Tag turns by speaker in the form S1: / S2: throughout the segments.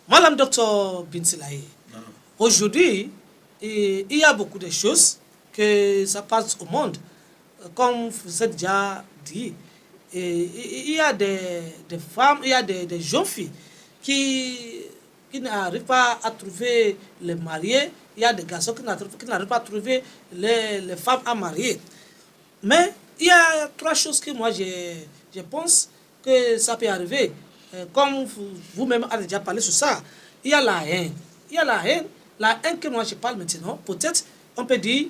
S1: Madame Docteur Bintilaye, aujourd'hui, il y a beaucoup de choses que ça passe au monde. Comme vous avez déjà dit, il y a des femmes, il y a des jeunes filles qui n'arrivent pas à trouver les mariés. Il y a des garçons qui n'arrivent pas à trouver les femmes à marier. Mais il y a trois choses que moi je pense que ça peut arriver. Comme vous-même avez déjà parlé sur ça, il y a la haine. Il y a la haine. La haine que moi je parle maintenant, peut-être on peut dire,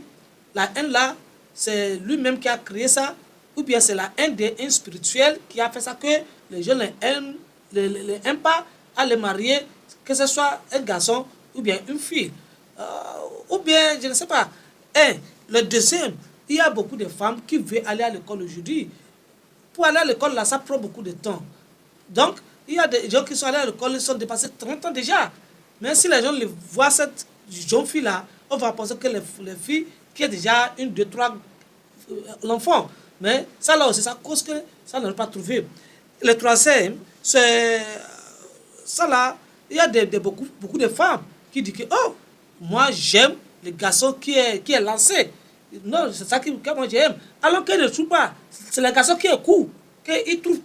S1: la haine là, c'est lui-même qui a créé ça, ou bien c'est la haine des haines spirituelles qui a fait ça, que les gens les aiment pas à les marier, que ce soit un garçon ou bien une fille. Ou bien, je ne sais pas. Le deuxième, il y a beaucoup de femmes qui veulent aller à l'école aujourd'hui. Pour aller à l'école, là, ça prend beaucoup de temps. Donc, il y a des gens qui sont allés à l'école, ils sont dépassés 30 ans déjà. Mais si les gens voient cette jeune fille-là, on va penser que les filles qui ont déjà une, deux, trois l'enfant. Mais ça là aussi, ça cause que ça n'a pas trouvé. Le troisième, c'est ça là, il y a beaucoup de femmes qui disent que, oh, moi j'aime le garçon qui est lancé. Non, c'est ça que moi j'aime. Alors qu'elle ne trouve pas. C'est le garçon qui est court, qu'il trouve.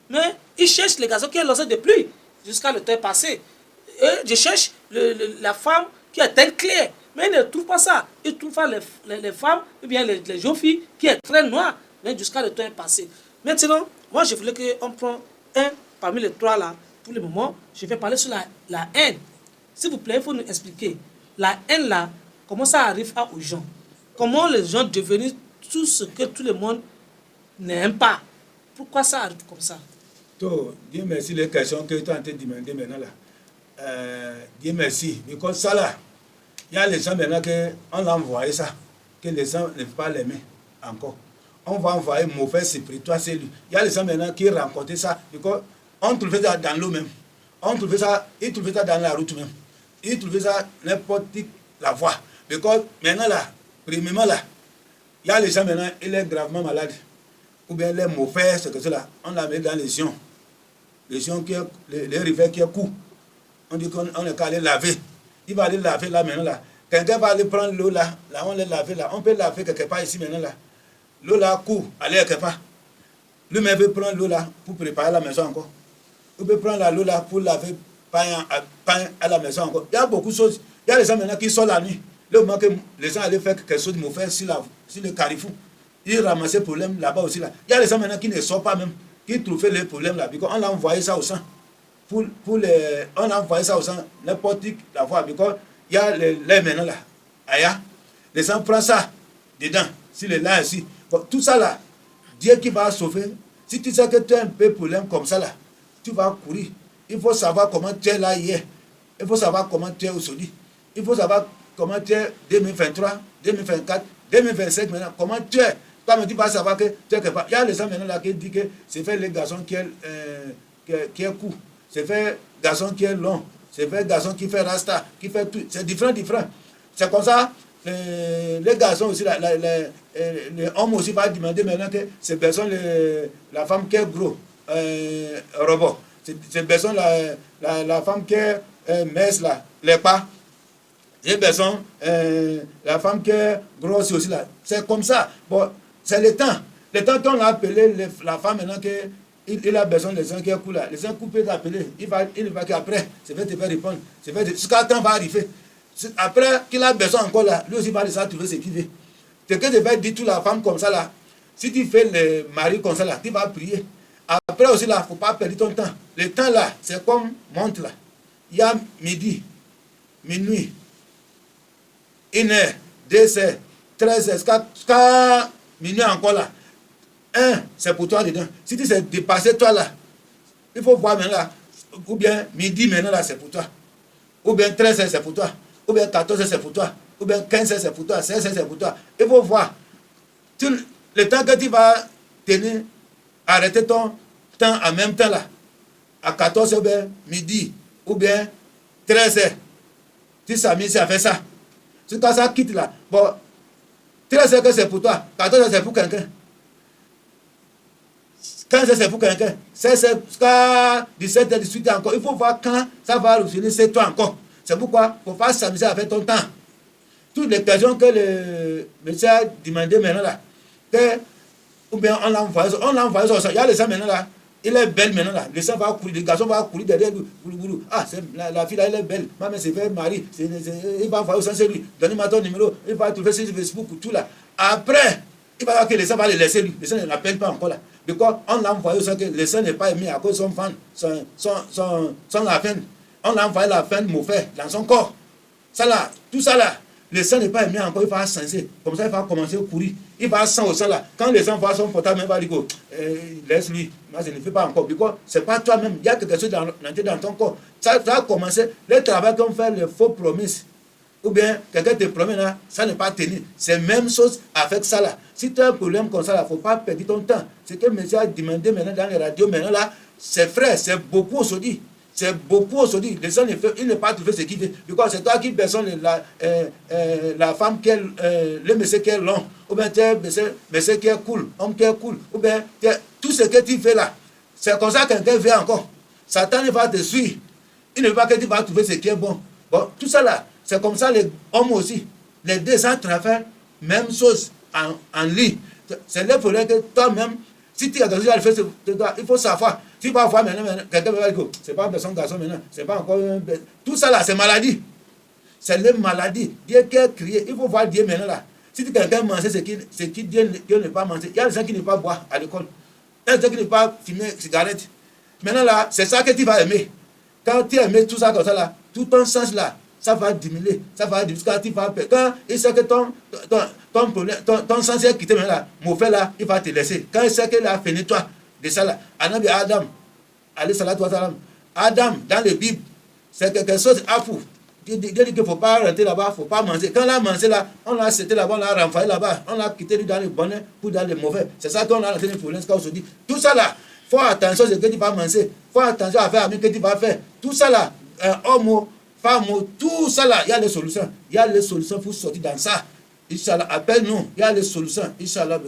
S1: Mais il cherche le garçon qui est lancé de pluie jusqu'à le temps passé. Et je cherche la femme qui est telle claire. Mais il ne trouve pas ça. Il trouve pas les femmes, ou bien les jeunes filles qui est très noire, mais jusqu'à le temps passé. Maintenant, moi je voulais qu'on prenne un parmi les trois là. Pour le moment, je vais parler sur la haine. S'il vous plaît, il faut nous expliquer. La haine là, comment ça arrive aux gens? Comment les gens deviennent tout ce que tout le monde n'aime pas? Pourquoi ça arrive comme ça?
S2: Dieu merci les questions que tu es en train de demander maintenant là. Dieu merci. Parce que ça là, il y a les gens maintenant qu'on l'a envoyé ça, que les gens ne peuvent pas l'aimer encore. On va envoyer mauvais esprit, toi c'est lui. Il y a les gens maintenant qui rencontrent ça, parce on trouvait ça dans l'eau même. On trouvait ça, ils trouvaient ça dans la route même. Ils trouvaient ça n'importe la voie. Parce que maintenant là, premièrement là, il y a les gens maintenant, il est gravement malade. Ou bien les mauvais, c'est que cela, on la met dans les sions. Les sions, les rivières qui est court. On dit qu'on est qu'à aller laver. Il va aller laver là maintenant là. Quelqu'un va aller prendre l'eau là, on les laver là. On peut laver quelque part ici maintenant là. L'eau là court, aller quelque part. Lui-même veut prendre l'eau là pour préparer la maison encore. Il peut prendre l'eau là pour laver pain à la maison encore. Il y a beaucoup de choses. Il y a les gens maintenant qui sont la nuit. Le moment que les gens allaient faire quelque chose de mauvais sur le carrefour, ils ramassaient le problème là-bas aussi là. Il y a les gens maintenant qui ne sortent pas même, qui trouvaient les problèmes là. On a envoyé ça au sang. On a envoyé ça au sang, n'importe qui la voie. Il y a les maintenant là. Aya. Les gens prennent ça dedans, si les là ici. Bon, tout ça là, Dieu qui va sauver. Si tu sais que tu as un peu de problème comme ça là, tu vas courir. Il faut savoir comment tu es là hier. Il faut savoir comment tu es aujourd'hui. Il faut savoir comment tu es 2023, 2024, 2025 maintenant. Comment tu es. Toi, tu vas savoir que tu es quelque part. Il y a les gens maintenant là qui disent que c'est fait les garçons qui est court. C'est fait garçon qui est long. C'est fait garçon qui fait rasta, qui fait tout. C'est différent. C'est comme ça. Les garçons aussi, les hommes aussi vont demander maintenant que ces personnes, la femme qui est gros, robot, ces personnes, la femme qui est mince là, les pas, ces personnes, la femme qui est grosse aussi là, c'est comme ça. Bon, c'est le temps. Le temps qu'on a appelé la femme maintenant qu'il a besoin des gens qui est cool là, les gens coupés d'appeler, il va qu'après, c'est fait te faire répondre, c'est fait jusqu'à temps va arriver. Après qu'il a besoin encore là, lui aussi va déjà trouver ce qu'il veut. C'est que je vais dire toute la femme comme ça là. Si tu fais le mari comme ça là, tu vas prier. Après aussi là, il ne faut pas perdre ton temps. Le temps là, c'est comme montre là. Il y a midi, minuit, 1h, 2h, 13h, jusqu'à minuit encore là. C'est pour toi dedans. Si tu sais dépasser toi là, il faut voir maintenant là. Ou bien midi maintenant là, c'est pour toi. Ou bien 13h, c'est pour toi. Ou bien 14h, c'est pour toi. Ou bien 15h, c'est pour toi. 16h, c'est pour toi. Il faut voir. Le temps que tu vas tenir, arrêter ton temps en même temps là. À 14h, ou bien midi. Ou bien 13h. Tu s'amuses à faire ça. Si quand ça quitte là, bon, 13h que c'est pour toi. 14h, c'est pour quelqu'un. 15 heures, c'est pour quelqu'un. 16 heures, jusqu'à 17 heures, 18 heures encore. Il faut voir quand ça va revenir, c'est toi encore. C'est pourquoi il ne faut pas s'amuser avec ton temps. Toutes les questions que le monsieur a demandé maintenant là, que, ou bien on l'a envoyé, il y a les gens maintenant là, il est belle maintenant là, les gens vont courir, les garçons vont courir derrière lui, ah, la fille là, elle est belle, maman c'est fait mari, il va envoyer au sens de lui, donnez-moi ton numéro, il va trouver sur Facebook, tout là. Après, il va voir que les gens vont les laisser lui, les gens ne l'appellent pas encore là. Because on l'a envoyé au sens que les gens n'est pas aimé à cause de son fan, son la fin. On l'a envoyé la fin mauvaise dans son corps. Ça là, tout ça là. Le sang n'est pas aimé encore, il va senser. Comme ça, il va commencer à courir. Il va sang au sang là. Quand les gens voient son portable, il va dire laisse-lui. Moi, je ne fais pas encore. Parce que ce n'est pas toi-même. Il y a quelque chose dans ton corps. Ça va commencer. Le travail qu'on fait, les faux promesses. Ou bien, quelqu'un te promet là, ça n'est pas tenu. C'est la même chose avec ça là. Si tu as un problème comme ça là, il ne faut pas perdre ton temps. Ce que monsieur a demandé maintenant dans les radios, maintenant là, c'est vrai, c'est beaucoup aujourd'hui. C'est beaucoup aujourd'hui. Les gens il n'est pas trouvé ce qu'il veut. Parce que c'est toi qui personne la femme qui est, le monsieur qui est long. Ou bien tu es monsieur qui est cool, homme qui est cool. Ou bien tout ce que tu fais là. C'est comme ça que quelqu'un veut encore. Satan va te suivre. Il ne veut pas que tu vas trouver ce qui est bon. Bon, tout ça là, c'est comme ça les hommes aussi. Les deux gens travaillent même chose en ligne. C'est le problème que toi-même, si tu as quelque chose à faire, il faut savoir. Tu vas voir maintenant, quelqu'un va dire que ce n'est pas un personne garçon maintenant, c'est pas encore un... Tout ça là, c'est maladie. C'est les maladies. Dieu qui a crié, il faut voir Dieu maintenant là. Si quelqu'un mange ce qui Dieu ne pas manger, il y a des gens qui ne pas boire à l'école. Il y a des gens qui ne pas fumer cigarette. Maintenant là, c'est ça que tu vas aimer. Quand tu aimes tout ça comme ça là, tout ton sens là, ça va diminuer. Ça va diminuer. Quand tu vas perdre. Quand il sait que ton sens est quitté maintenant là, mauvais là, il va te laisser. Quand il sait qu'il a fini toi, de ça là, Anabi Adam, allez salat wa salam. Adam, dans la Bible, c'est quelque chose à fou. Dieu dit qu'il ne faut pas rentrer là-bas, il ne faut pas manger. Quand on a mangé là, on l'a acheté là-bas, on l'a renvoyé là-bas, on l'a quitté dans les bons pour dans les mauvais. C'est ça qu'on a rentré pour l'instant aujourd'hui. Tout ça là, il faut attention à ce que tu vas manger, il faut attention à faire avec ce que tu vas faire. Tout ça là, homme, femme, tout ça là, il y a les solutions. Il y a les solutions pour sortir dans ça. Inch'Allah, appelle-nous, il y a les solutions. Inch'Allah,